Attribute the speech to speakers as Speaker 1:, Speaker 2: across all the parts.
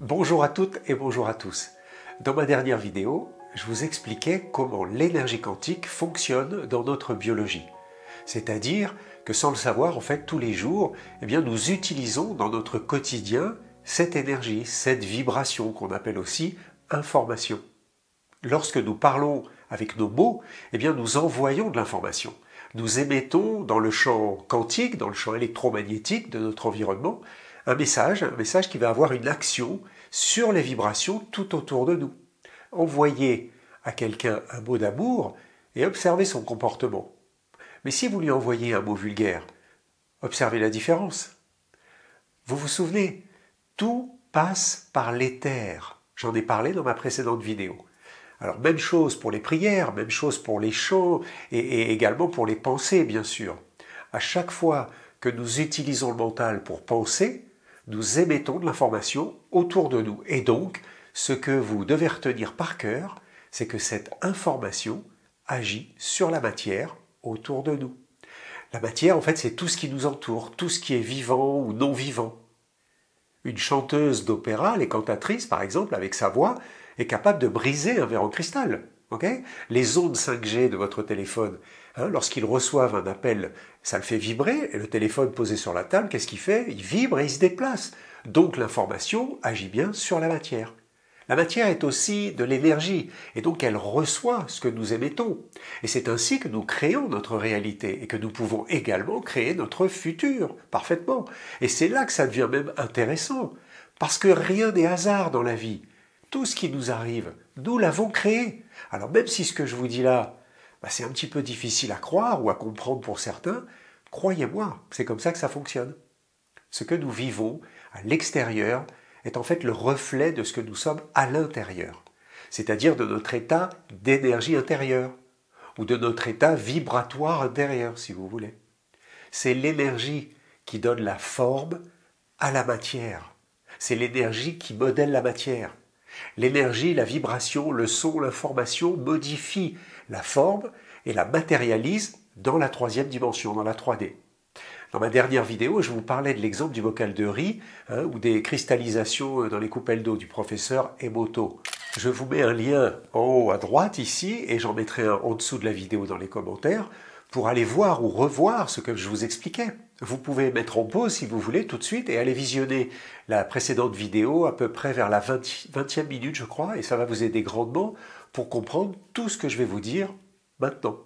Speaker 1: Bonjour à toutes et bonjour à tous. Dans ma dernière vidéo, je vous expliquais comment l'énergie quantique fonctionne dans notre biologie. C'est-à-dire que sans le savoir, en fait, tous les jours, nous utilisons dans notre quotidien cette énergie, cette vibration qu'on appelle aussi information. Lorsque nous parlons avec nos mots, nous envoyons de l'information. Nous émettons dans le champ quantique, dans le champ électromagnétique de notre environnement, un message qui va avoir une action sur les vibrations tout autour de nous. Envoyez à quelqu'un un mot d'amour et observez son comportement. Mais si vous lui envoyez un mot vulgaire, observez la différence. Vous vous souvenez, tout passe par l'éther. J'en ai parlé dans ma précédente vidéo. Alors même chose pour les prières, même chose pour les chants et également pour les pensées bien sûr. À chaque fois que nous utilisons le mental pour penser, nous émettons de l'information autour de nous. Et donc, ce que vous devez retenir par cœur, c'est que cette information agit sur la matière autour de nous. La matière, en fait, c'est tout ce qui nous entoure, tout ce qui est vivant ou non vivant. Une chanteuse d'opéra, les cantatrices par exemple, avec sa voix, est capable de briser un verre en cristal. Les ondes 5G de votre téléphone, lorsqu'ils reçoivent un appel, ça le fait vibrer, et le téléphone posé sur la table, qu'est-ce qu'il fait? Il vibre et il se déplace. Donc l'information agit bien sur la matière. La matière est aussi de l'énergie, et donc elle reçoit ce que nous émettons. Et c'est ainsi que nous créons notre réalité, et que nous pouvons également créer notre futur, parfaitement. Et c'est là que ça devient même intéressant, parce que rien n'est hasard dans la vie. Tout ce qui nous arrive, nous l'avons créé. Alors même si ce que je vous dis là, c'est un petit peu difficile à croire ou à comprendre pour certains, croyez-moi, c'est comme ça que ça fonctionne. Ce que nous vivons à l'extérieur est en fait le reflet de ce que nous sommes à l'intérieur, c'est-à-dire de notre état d'énergie intérieure, ou de notre état vibratoire intérieur, si vous voulez. C'est l'énergie qui donne la forme à la matière. C'est l'énergie qui modèle la matière. L'énergie, la vibration, le son, l'information modifient la forme et la matérialisent dans la troisième dimension, dans la 3D. Dans ma dernière vidéo, je vous parlais de l'exemple du bocal de riz ou des cristallisations dans les coupelles d'eau du professeur Emoto. Je vous mets un lien en haut à droite ici et j'en mettrai un en dessous de la vidéo dans les commentaires pour aller voir ou revoir ce que je vous expliquais. Vous pouvez mettre en pause si vous voulez tout de suite et aller visionner la précédente vidéo à peu près vers la 20e minute je crois et ça va vous aider grandement pour comprendre tout ce que je vais vous dire maintenant.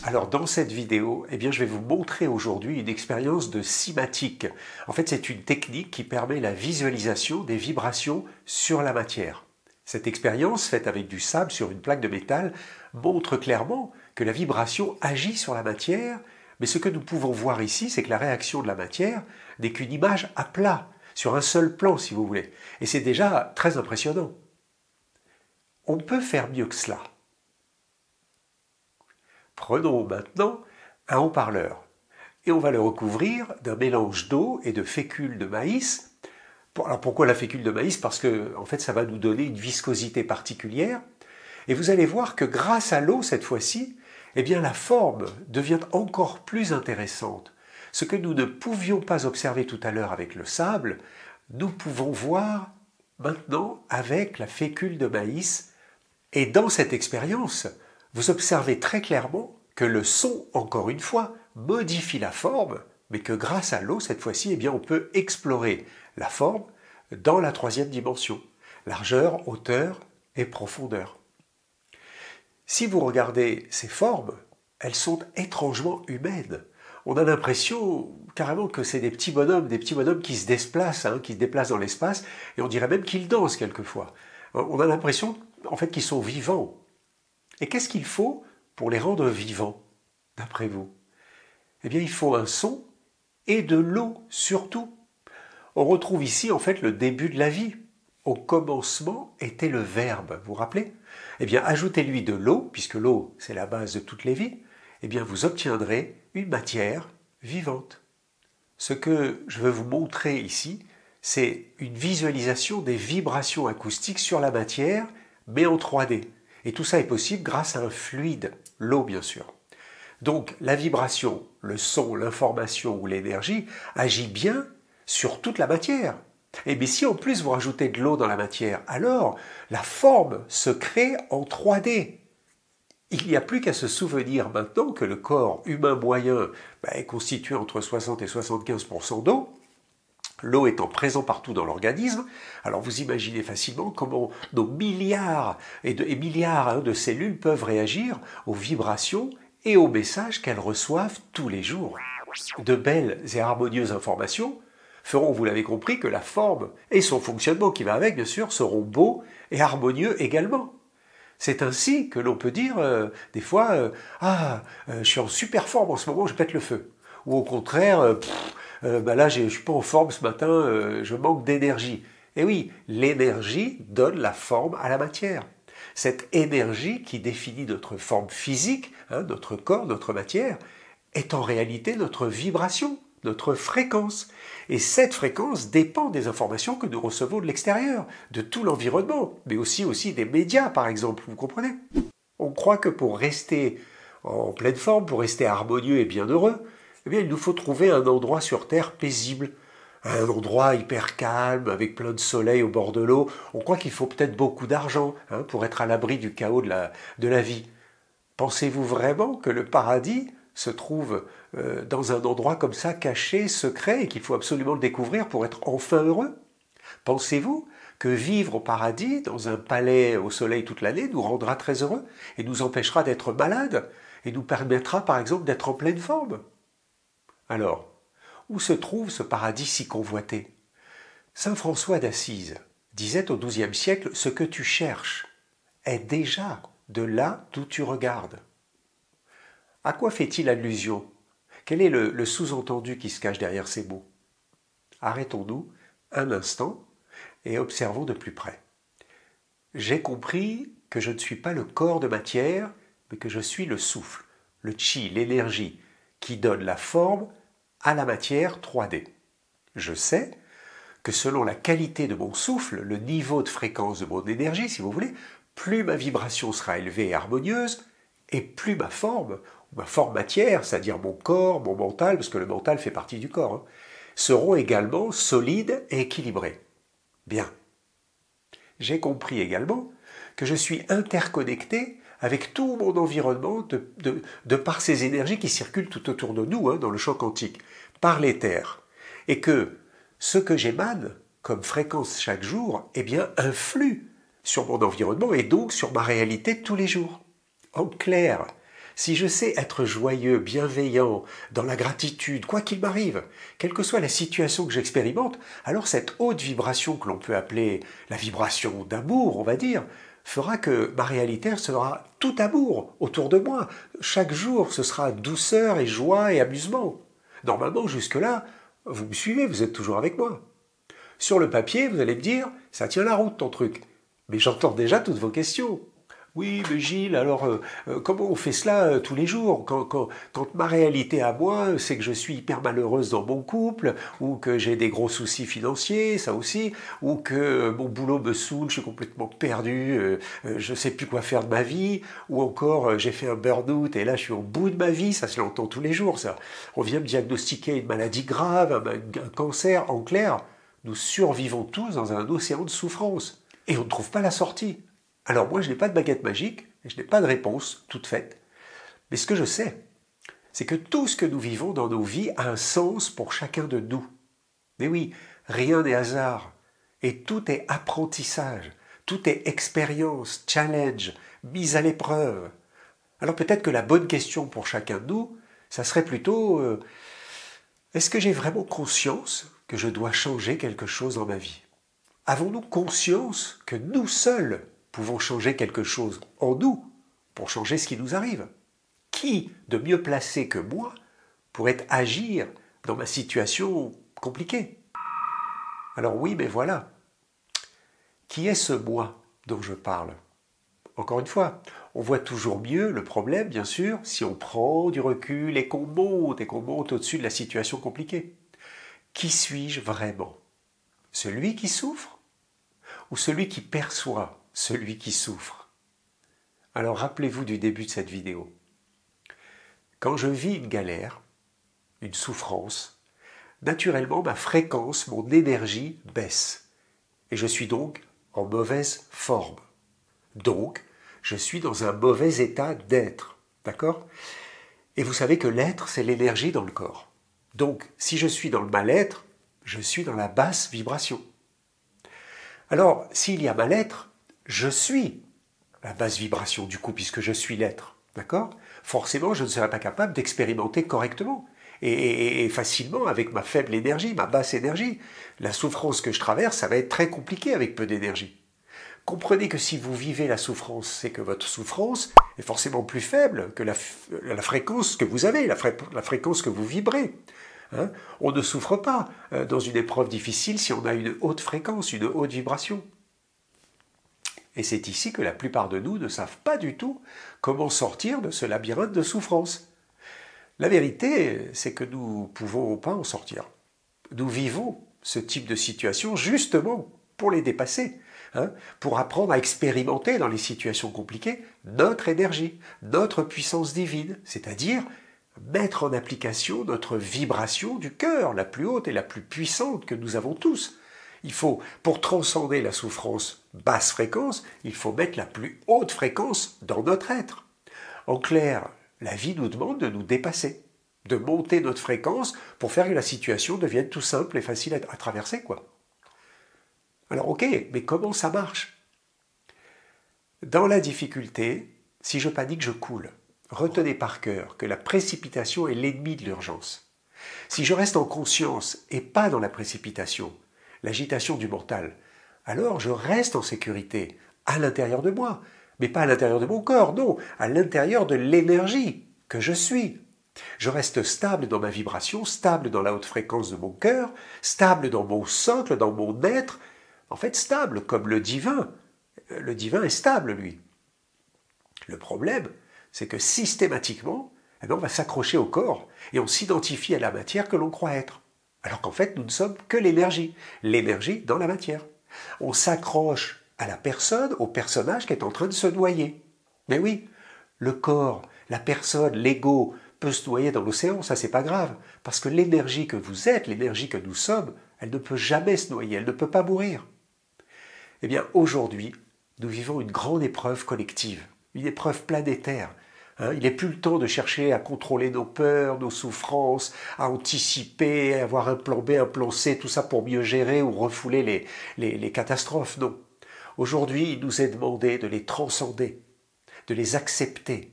Speaker 1: Alors dans cette vidéo, je vais vous montrer aujourd'hui une expérience de cymatique. En fait, c'est une technique qui permet la visualisation des vibrations sur la matière. Cette expérience, faite avec du sable sur une plaque de métal, montre clairement que la vibration agit sur la matière, mais ce que nous pouvons voir ici, c'est que la réaction de la matière n'est qu'une image à plat, sur un seul plan si vous voulez. Et c'est déjà très impressionnant. On peut faire mieux que cela. Prenons maintenant un haut-parleur et on va le recouvrir d'un mélange d'eau et de fécule de maïs. Alors pourquoi la fécule de maïs? Parce que en fait ça va nous donner une viscosité particulière et vous allez voir que grâce à l'eau cette fois-ci, la forme devient encore plus intéressante. Ce que nous ne pouvions pas observer tout à l'heure avec le sable, nous pouvons voir maintenant avec la fécule de maïs. Et dans cette expérience, vous observez très clairement que le son, encore une fois, modifie la forme, mais que grâce à l'eau, cette fois-ci, on peut explorer la forme dans la troisième dimension, largeur, hauteur et profondeur. Si vous regardez ces formes, elles sont étrangement humaines. On a l'impression carrément que c'est des petits bonhommes qui se déplacent, qui se déplacent dans l'espace, et on dirait même qu'ils dansent quelquefois. On a l'impression, en fait, qu'ils sont vivants. Et qu'est-ce qu'il faut pour les rendre vivants, d'après vous? Il faut un son et de l'eau surtout. On retrouve ici en fait le début de la vie. Au commencement était le verbe, vous vous rappelez? Ajoutez-lui de l'eau, puisque l'eau c'est la base de toutes les vies, vous obtiendrez une matière vivante. Ce que je veux vous montrer ici, c'est une visualisation des vibrations acoustiques sur la matière, mais en 3D. Et tout ça est possible grâce à un fluide, l'eau bien sûr. Donc la vibration, le son, l'information ou l'énergie agit bien sur toute la matière. Et bien si en plus vous rajoutez de l'eau dans la matière, alors la forme se crée en 3D. Il n'y a plus qu'à se souvenir maintenant que le corps humain moyen est constitué entre 60 et 75% d'eau, l'eau étant présente partout dans l'organisme. Alors vous imaginez facilement comment nos milliards et milliards de cellules peuvent réagir aux vibrations et aux messages qu'elles reçoivent tous les jours. De belles et harmonieuses informations feront, vous l'avez compris, que la forme et son fonctionnement qui va avec, bien sûr, seront beaux et harmonieux également. C'est ainsi que l'on peut dire, des fois, je suis en super forme en ce moment, je pète le feu. Ou au contraire, là, je suis pas en forme ce matin, je manque d'énergie. Et oui, l'énergie donne la forme à la matière. Cette énergie qui définit notre forme physique, notre corps, notre matière, est en réalité notre vibration, notre fréquence. Et cette fréquence dépend des informations que nous recevons de l'extérieur, de tout l'environnement, mais aussi des médias, par exemple, vous comprenez? On croit que pour rester en pleine forme, pour rester harmonieux et bien heureux, eh bien, il nous faut trouver un endroit sur Terre paisible, un endroit hyper calme, avec plein de soleil au bord de l'eau. On croit qu'il faut peut-être beaucoup d'argent pour être à l'abri du chaos de la vie. Pensez-vous vraiment que le paradis se trouve dans un endroit comme ça, caché, secret, et qu'il faut absolument le découvrir pour être enfin heureux? Pensez-vous que vivre au paradis, dans un palais au soleil toute l'année, nous rendra très heureux et nous empêchera d'être malades et nous permettra par exemple d'être en pleine forme? Alors, où se trouve ce paradis si convoité? Saint François d'Assise disait au XIIe siècle « Ce que tu cherches est déjà de là d'où tu regardes ». À quoi fait-il allusion? Quel est le sous-entendu qui se cache derrière ces mots? Arrêtons-nous un instant et observons de plus près. J'ai compris que je ne suis pas le corps de matière, mais que je suis le souffle, le chi, l'énergie, qui donne la forme à la matière 3D. Je sais que selon la qualité de mon souffle, le niveau de fréquence de mon énergie, si vous voulez, plus ma vibration sera élevée et harmonieuse, et plus ma forme matière, c'est-à-dire mon corps, mon mental, parce que le mental fait partie du corps, seront également solides et équilibrés. Bien. J'ai compris également que je suis interconnecté avec tout mon environnement de par ces énergies qui circulent tout autour de nous, dans le champ quantique, par l'éther. Et que ce que j'émane comme fréquence chaque jour, influe sur mon environnement et donc sur ma réalité de tous les jours. En clair, si je sais être joyeux, bienveillant, dans la gratitude, quoi qu'il m'arrive, quelle que soit la situation que j'expérimente, alors cette haute vibration que l'on peut appeler la vibration d'amour, on va dire, fera que ma réalité sera tout amour autour de moi. Chaque jour, ce sera douceur et joie et amusement. Normalement, jusque-là, vous me suivez, vous êtes toujours avec moi. Sur le papier, vous allez me dire, ça tient la route ton truc. Mais j'entends déjà toutes vos questions. Oui, mais Gilles, alors comment on fait cela tous les jours quand ma réalité à moi, c'est que je suis hyper malheureuse dans mon couple, ou que j'ai des gros soucis financiers, ça aussi, ou que mon boulot me saoule, je suis complètement perdu, je sais plus quoi faire de ma vie, ou encore j'ai fait un burn-out et là je suis au bout de ma vie, ça se l'entend tous les jours, ça. On vient me diagnostiquer une maladie grave, un cancer, en clair. Nous survivons tous dans un océan de souffrance et on ne trouve pas la sortie. Alors moi, je n'ai pas de baguette magique, et je n'ai pas de réponse toute faite. Mais ce que je sais, c'est que tout ce que nous vivons dans nos vies a un sens pour chacun de nous. Mais oui, rien n'est hasard. Et tout est apprentissage, tout est expérience, challenge, mise à l'épreuve. Alors peut-être que la bonne question pour chacun de nous, ça serait plutôt est-ce que j'ai vraiment conscience que je dois changer quelque chose dans ma vie? Avons-nous conscience que nous seuls pouvons changer quelque chose en nous pour changer ce qui nous arrive? Qui de mieux placé que moi pourrait agir dans ma situation compliquée? Alors oui, mais voilà. Qui est ce moi dont je parle? Encore une fois, on voit toujours mieux le problème, bien sûr, si on prend du recul et qu'on monte au-dessus de la situation compliquée. Qui suis-je vraiment? Celui qui souffre ou celui qui perçoit celui qui souffre? Alors rappelez-vous du début de cette vidéo. Quand je vis une galère, une souffrance, naturellement ma fréquence, mon énergie baisse. Et je suis donc en mauvaise forme. Donc, je suis dans un mauvais état d'être. D'accord ? Et vous savez que l'être, c'est l'énergie dans le corps. Donc, si je suis dans le mal-être, je suis dans la basse vibration. Alors, s'il y a mal-être, je suis la basse vibration du coup, puisque je suis l'être. D'accord ? Forcément, je ne serai pas capable d'expérimenter correctement et facilement avec ma faible énergie, ma basse énergie. La souffrance que je traverse, ça va être très compliqué avec peu d'énergie. Comprenez que si vous vivez la souffrance, c'est que votre souffrance est forcément plus faible que la fréquence que vous avez, la fréquence que vous vibrez. Hein ? On ne souffre pas dans une épreuve difficile si on a une haute fréquence, une haute vibration. Et c'est ici que la plupart de nous ne savent pas du tout comment sortir de ce labyrinthe de souffrance. La vérité, c'est que nous ne pouvons pas en sortir. Nous vivons ce type de situation justement pour les dépasser, pour apprendre à expérimenter dans les situations compliquées notre énergie, notre puissance divine, c'est-à-dire mettre en application notre vibration du cœur, la plus haute et la plus puissante que nous avons tous. Il faut, pour transcender la souffrance basse fréquence, il faut mettre la plus haute fréquence dans notre être. En clair, la vie nous demande de nous dépasser, de monter notre fréquence pour faire que la situation devienne tout simple et facile à traverser, quoi. Alors ok, mais comment ça marche ? Dans la difficulté, si je panique, je coule. Retenez par cœur que la précipitation est l'ennemi de l'urgence. Si je reste en conscience et pas dans la précipitation, l'agitation du mental, alors je reste en sécurité, à l'intérieur de moi, mais pas à l'intérieur de mon corps, non, à l'intérieur de l'énergie que je suis. Je reste stable dans ma vibration, stable dans la haute fréquence de mon cœur, stable dans mon socle, dans mon être, en fait stable comme le divin. Le divin est stable, lui. Le problème, c'est que systématiquement, on va s'accrocher au corps et on s'identifie à la matière que l'on croit être. Alors qu'en fait, nous ne sommes que l'énergie dans la matière. On s'accroche à la personne, au personnage qui est en train de se noyer. Mais oui, le corps, la personne, l'ego peut se noyer dans l'océan, ça c'est pas grave, parce que l'énergie que vous êtes, l'énergie que nous sommes, elle ne peut jamais se noyer, elle ne peut pas mourir. Eh bien, aujourd'hui, nous vivons une grande épreuve collective, une épreuve planétaire. Il n'est plus le temps de chercher à contrôler nos peurs, nos souffrances, à anticiper, à avoir un plan B, un plan C, tout ça pour mieux gérer ou refouler les catastrophes. Non. Aujourd'hui, il nous est demandé de les transcender, de les accepter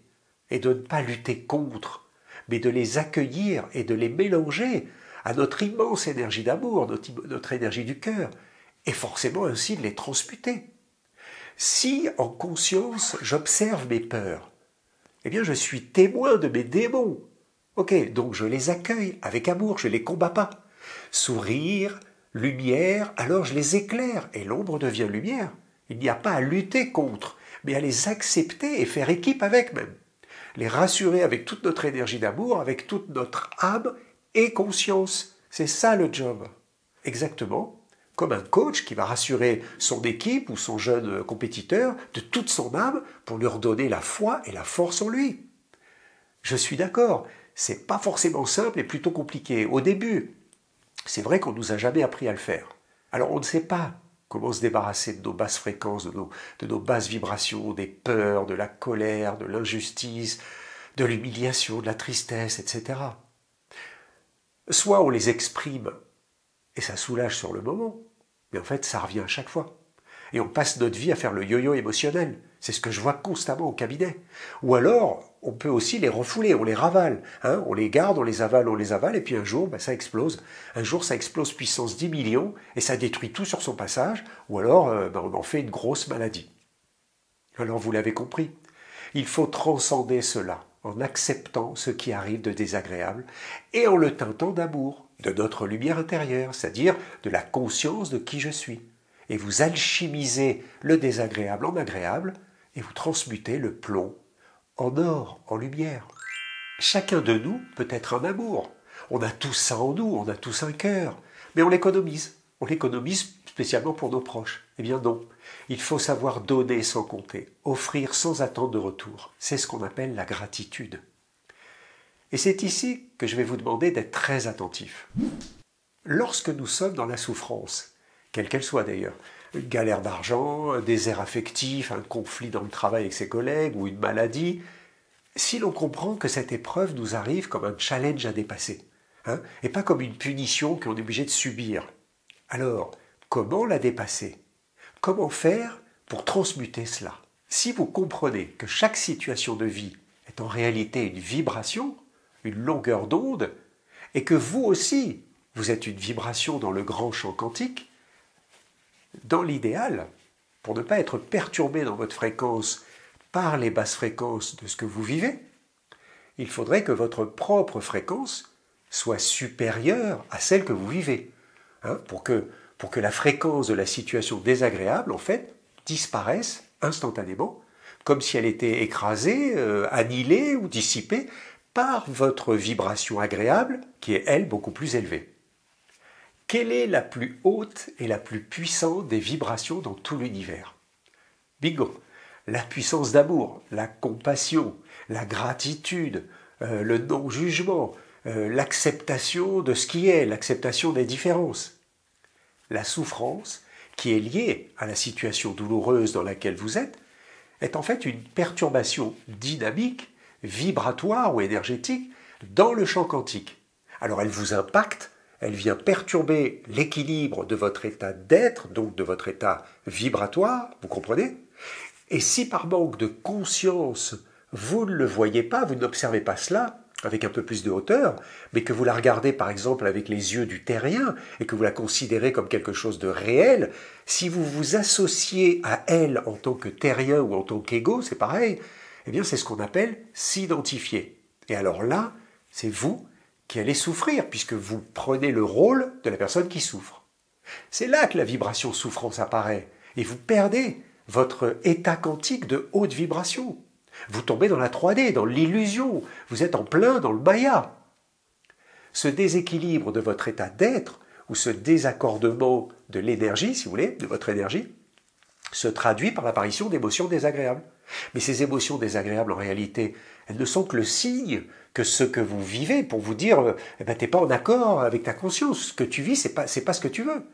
Speaker 1: et de ne pas lutter contre, mais de les accueillir et de les mélanger à notre immense énergie d'amour, notre énergie du cœur, et forcément ainsi de les transmuter. Si, en conscience, j'observe mes peurs, eh bien je suis témoin de mes démons. Ok, donc je les accueille avec amour, je ne les combats pas. Sourire, lumière, alors je les éclaire, et l'ombre devient lumière. Il n'y a pas à lutter contre, mais à les accepter et faire équipe avec même. Les rassurer avec toute notre énergie d'amour, avec toute notre âme et conscience. C'est ça le job. Exactement comme un coach qui va rassurer son équipe ou son jeune compétiteur de toute son âme pour lui redonner la foi et la force en lui. Je suis d'accord, c'est pas forcément simple et plutôt compliqué. Au début, c'est vrai qu'on ne nous a jamais appris à le faire. Alors on ne sait pas comment se débarrasser de nos basses fréquences, de nos basses vibrations, des peurs, de la colère, de l'injustice, de l'humiliation, de la tristesse, etc. Soit on les exprime et ça soulage sur le moment, mais en fait ça revient à chaque fois. Et on passe notre vie à faire le yo-yo émotionnel. C'est ce que je vois constamment au cabinet. Ou alors, on peut aussi les refouler, on les ravale. On les garde, on les avale, et puis un jour, ça explose. Un jour, ça explose puissance 10 millions, et ça détruit tout sur son passage, ou alors, on en fait une grosse maladie. Alors, vous l'avez compris, il faut transcender cela, en acceptant ce qui arrive de désagréable, et en le teintant d'amour, de notre lumière intérieure, c'est-à-dire de la conscience de qui je suis. Et vous alchimisez le désagréable en agréable, et vous transmutez le plomb en or, en lumière. Chacun de nous peut être un amour. On a tous ça en nous, on a tous un cœur, mais on l'économise. On l'économise spécialement pour nos proches. Eh bien non, il faut savoir donner sans compter, offrir sans attendre de retour. C'est ce qu'on appelle la gratitude. Et c'est ici que je vais vous demander d'être très attentif. Lorsque nous sommes dans la souffrance, quelle qu'elle soit d'ailleurs, une galère d'argent, un désert affectif, un conflit dans le travail avec ses collègues ou une maladie, si l'on comprend que cette épreuve nous arrive comme un challenge à dépasser, et pas comme une punition qu'on est obligé de subir, alors comment la dépasser? Comment faire pour transmuter cela? Si vous comprenez que chaque situation de vie est en réalité une vibration, une longueur d'onde, et que vous aussi, vous êtes une vibration dans le grand champ quantique, dans l'idéal, pour ne pas être perturbé dans votre fréquence par les basses fréquences de ce que vous vivez, il faudrait que votre propre fréquence soit supérieure à celle que vous vivez, pour que la fréquence de la situation désagréable, en fait, disparaisse instantanément, comme si elle était écrasée, annihilée ou dissipée par votre vibration agréable, qui est, elle, beaucoup plus élevée. Quelle est la plus haute et la plus puissante des vibrations dans tout l'univers? Bingo! La puissance d'amour, la compassion, la gratitude, le non-jugement, l'acceptation de ce qui est, l'acceptation des différences. La souffrance, qui est liée à la situation douloureuse dans laquelle vous êtes, est en fait une perturbation dynamique, vibratoire ou énergétique dans le champ quantique. Alors elle vous impacte, elle vient perturber l'équilibre de votre état d'être, donc de votre état vibratoire, vous comprenez? Et si par manque de conscience, vous ne le voyez pas, vous n'observez pas cela avec un peu plus de hauteur, mais que vous la regardez par exemple avec les yeux du terrien et que vous la considérez comme quelque chose de réel, si vous vous associez à elle en tant que terrien ou en tant qu'ego, c'est pareil, eh bien c'est ce qu'on appelle s'identifier. Et alors là, c'est vous qui allez souffrir puisque vous prenez le rôle de la personne qui souffre. C'est là que la vibration souffrance apparaît et vous perdez votre état quantique de haute vibration. Vous tombez dans la 3D, dans l'illusion, vous êtes en plein dans le Maya. Ce déséquilibre de votre état d'être, ou ce désaccordement de l'énergie, si vous voulez, de votre énergie, se traduit par l'apparition d'émotions désagréables. Mais ces émotions désagréables, en réalité, elles ne sont que le signe que ce que vous vivez pour vous dire t'es pas en accord avec ta conscience, ce que tu vis, c'est pas ce que tu veux.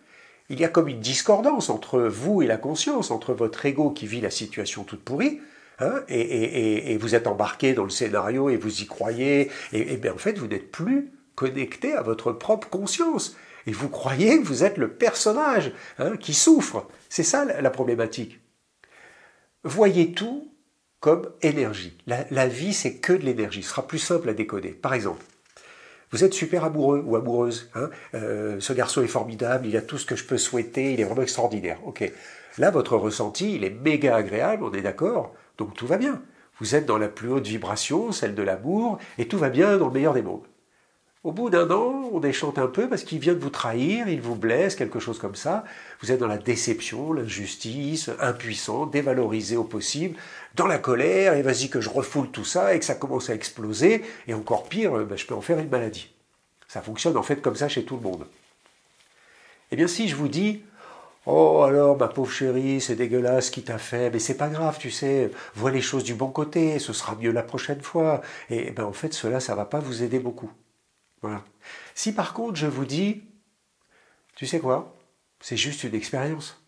Speaker 1: Il y a comme une discordance entre vous et la conscience, entre votre ego qui vit la situation toute pourrie, et vous êtes embarqué dans le scénario et vous y croyez, et bien en fait vous n'êtes plus connecté à votre propre conscience. Et vous croyez que vous êtes le personnage qui souffre. C'est ça la problématique. Voyez tout comme énergie. La vie, c'est que de l'énergie. Ce sera plus simple à décoder. Par exemple, vous êtes super amoureux ou amoureuse. Ce garçon est formidable, il a tout ce que je peux souhaiter, il est vraiment extraordinaire. Ok. Là, votre ressenti, il est méga agréable, on est d'accord. Donc tout va bien. Vous êtes dans la plus haute vibration, celle de l'amour, et tout va bien dans le meilleur des mondes. Au bout d'un an, on déchante un peu parce qu'il vient de vous trahir, il vous blesse, quelque chose comme ça. Vous êtes dans la déception, l'injustice, impuissant, dévalorisé au possible, dans la colère, et vas-y que je refoule tout ça, et que ça commence à exploser, et encore pire, je peux en faire une maladie. Ça fonctionne en fait comme ça chez tout le monde. Eh bien si je vous dis, oh alors ma pauvre chérie, c'est dégueulasse ce qu'il t'a fait, mais c'est pas grave, tu sais, vois les choses du bon côté, ce sera mieux la prochaine fois, et en fait cela, ça va pas vous aider beaucoup. Voilà. Si par contre je vous dis, tu sais quoi, c'est juste une expérience.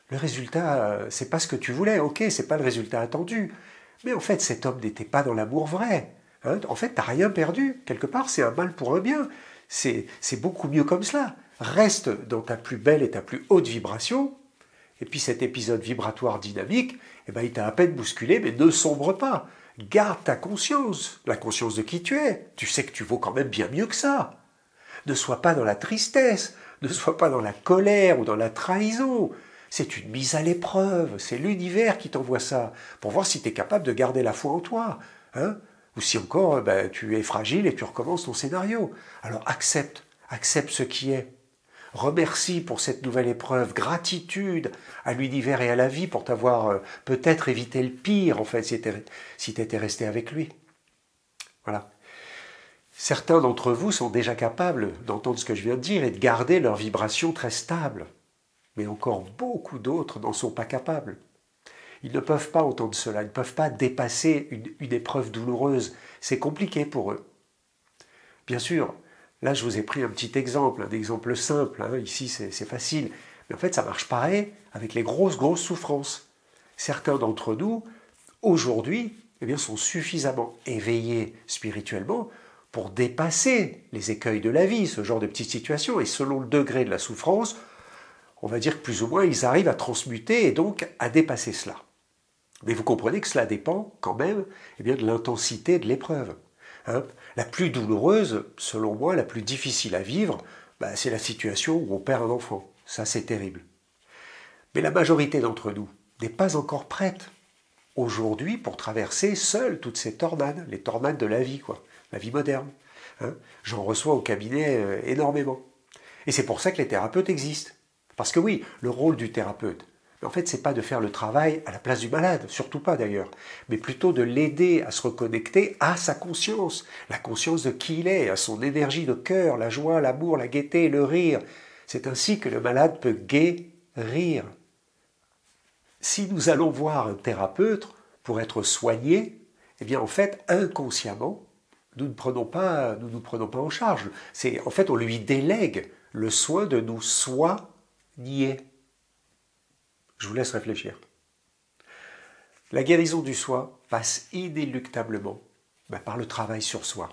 Speaker 1: Le résultat, c'est pas ce que tu voulais, ok, c'est pas le résultat attendu. Mais en fait, cet homme n'était pas dans l'amour vrai. En fait, t'as rien perdu. Quelque part, c'est un mal pour un bien. C'est beaucoup mieux comme cela. Reste dans ta plus belle et ta plus haute vibration. Et puis cet épisode vibratoire dynamique, il t'a à peine bousculé, mais ne sombre pas. Garde ta conscience, la conscience de qui tu es. Tu sais que tu vaux quand même bien mieux que ça. Ne sois pas dans la tristesse, ne sois pas dans la colère ou dans la trahison. C'est une mise à l'épreuve, c'est l'univers qui t'envoie ça, pour voir si tu es capable de garder la foi en toi. Ou si encore, tu es fragile et tu recommences ton scénario. Alors accepte ce qui est. Remercie pour cette nouvelle épreuve, gratitude à l'univers et à la vie pour t'avoir peut-être évité le pire, en fait, si tu étais resté avec lui. Voilà. Certains d'entre vous sont déjà capables d'entendre ce que je viens de dire et de garder leur vibration très stable. Mais encore beaucoup d'autres n'en sont pas capables. Ils ne peuvent pas entendre cela, ils ne peuvent pas dépasser une épreuve douloureuse. C'est compliqué pour eux. Bien sûr, Là, je vous ai pris un petit exemple, un exemple simple. Hein. Ici, c'est facile. Mais en fait, ça marche pareil avec les grosses souffrances. Certains d'entre nous, aujourd'hui, eh bien, sont suffisamment éveillés spirituellement pour dépasser les écueils de la vie, ce genre de petites situations. Et selon le degré de la souffrance, on va dire que plus ou moins, ils arrivent à transmuter et donc à dépasser cela. Mais vous comprenez que cela dépend quand même eh bien, de l'intensité de l'épreuve. Hein. La plus douloureuse, selon moi, la plus difficile à vivre, c'est la situation où on perd un enfant. Ça, c'est terrible. Mais la majorité d'entre nous n'est pas encore prête aujourd'hui pour traverser seule toutes ces tornades, les tornades de la vie, quoi, la vie moderne. Hein. J'en reçois au cabinet énormément. Et c'est pour ça que les thérapeutes existent. Parce que oui, le rôle du thérapeute, en fait, c'est pas de faire le travail à la place du malade, surtout pas d'ailleurs, mais plutôt de l'aider à se reconnecter à sa conscience, la conscience de qui il est, à son énergie de cœur, la joie, l'amour, la gaieté, le rire. C'est ainsi que le malade peut guérir. Si nous allons voir un thérapeute pour être soignés, eh bien en fait, inconsciemment, nous ne nous prenons pas en charge. En fait, on lui délègue le soin de nous soigner. Je vous laisse réfléchir. La guérison du soi passe inéluctablement par le travail sur soi.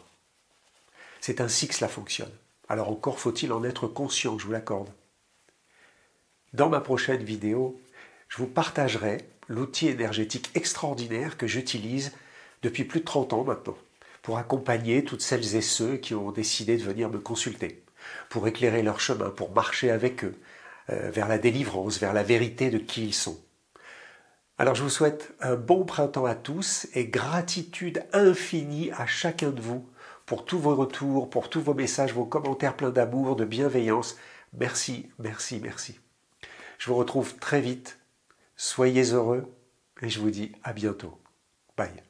Speaker 1: C'est ainsi que cela fonctionne. Alors encore faut-il en être conscient, je vous l'accorde. Dans ma prochaine vidéo, je vous partagerai l'outil énergétique extraordinaire que j'utilise depuis plus de 30 ans maintenant, pour accompagner toutes celles et ceux qui ont décidé de venir me consulter, pour éclairer leur chemin, pour marcher avec eux, vers la délivrance, vers la vérité de qui ils sont. Alors je vous souhaite un bon printemps à tous et gratitude infinie à chacun de vous pour tous vos retours, pour tous vos messages, vos commentaires pleins d'amour, de bienveillance. Merci, merci, merci. Je vous retrouve très vite. Soyez heureux et je vous dis à bientôt. Bye.